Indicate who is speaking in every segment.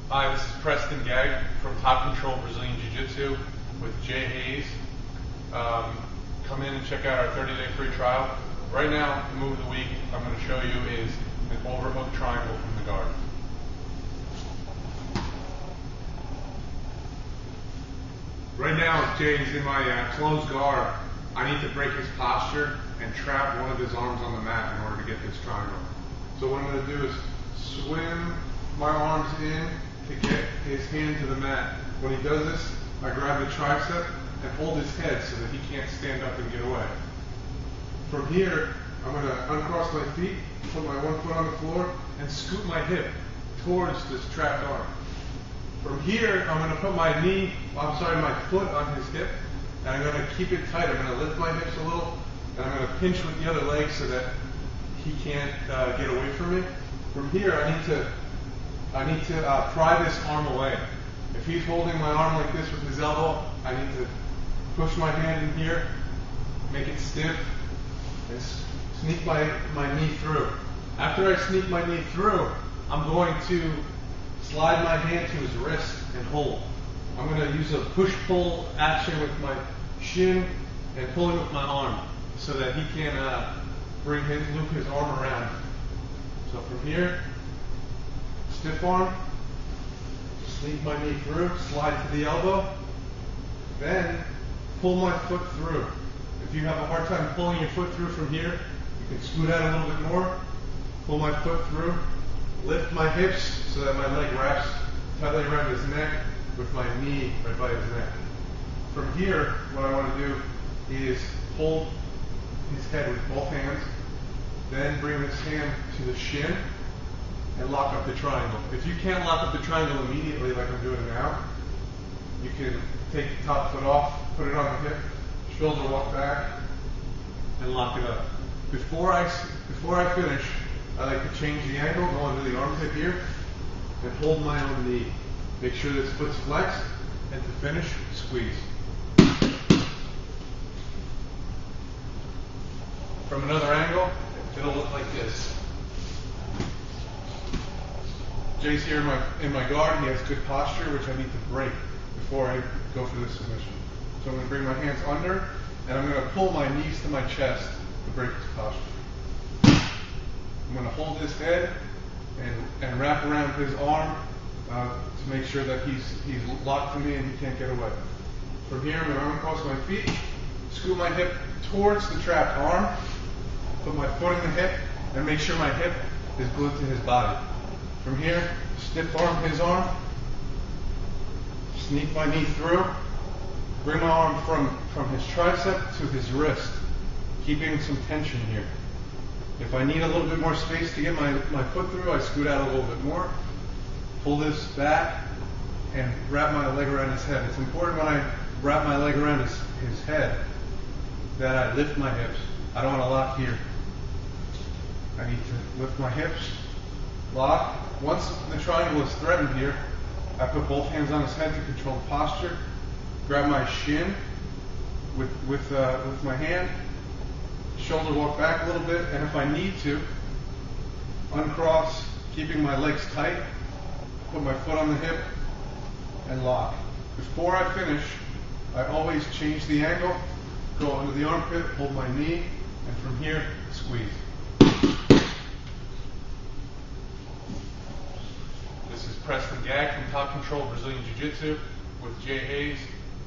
Speaker 1: Hi, this is Preston Gagg from Top Control Brazilian Jiu-Jitsu with Jay Hayes. Come in and check out our 30-day free trial. Right now, the move of the week I'm going to show you is an overhook triangle from the guard.
Speaker 2: Right now, if Jay's in my closed guard, I need to break his posture and trap one of his arms on the mat in order to get this triangle. So what I'm going to do is swim my arms in to get his hand to the mat. When he does this, I grab the tricep and hold his head so that he can't stand up and get away. From here, I'm going to uncross my feet, put my one foot on the floor, and scoot my hip towards this trapped arm. From here, I'm going to put my foot on his hip, and I'm going to keep it tight. I'm going to lift my hips a little, and I'm going to pinch with the other leg so that he can't get away from me. From here, I need to pry this arm away. If he's holding my arm like this with his elbow, I need to push my hand in here, make it stiff, and sneak my knee through. After I sneak my knee through, I'm going to slide my hand to his wrist and hold. I'm going to use a push-pull action with my shin and pulling with my arm so that he can loop his arm around. So from here, stiff arm, sneak my knee through, slide to the elbow, then pull my foot through. If you have a hard time pulling your foot through from here, you can scoot out a little bit more, pull my foot through, lift my hips so that my leg wraps tightly around his neck with my knee right by his neck. From here, what I want to do is hold his head with both hands, then bring his hand to the shin and lock up the triangle. If you can't lock up the triangle immediately like I'm doing now, you can take the top foot off, put it on the hip, shoulder walk back, and lock it up. Before I finish, I like to change the angle, go under the armpit here, and hold my own knee. Make sure this foot's flexed, and to finish, squeeze. From another angle, it'll look like this. Jay's here in my guard. He has good posture, which I need to break before I go for this submission. So I'm going to bring my hands under, and I'm going to pull my knees to my chest to break his posture. I'm going to hold his head and wrap around his arm to make sure that he's locked to me and he can't get away. From here, I'm going to uncross my feet, scoot my hip towards the trapped arm, put my foot in the hip, and make sure my hip is glued to his body. From here, stiff arm his arm, sneak my knee through, bring my arm from his tricep to his wrist, keeping some tension here. If I need a little bit more space to get my foot through, I scoot out a little bit more, pull this back, and wrap my leg around his head. It's important when I wrap my leg around his head that I lift my hips. I don't want to lock here. I need to lift my hips, lock. Once the triangle is threatened here, I put both hands on his head to control the posture, grab my shin with my hand, shoulder walk back a little bit, and if I need to, uncross, keeping my legs tight, put my foot on the hip, and lock. Before I finish, I always change the angle, go under the armpit, hold my knee, and from here, squeeze.
Speaker 1: This is Preston Gagg from Top Control Brazilian Jiu-Jitsu with Jay Hayes.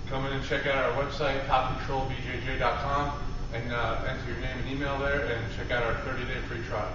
Speaker 1: Come in and check out our website, topcontrolbjj.com, and enter your name and email there, and check out our 30-day free trial.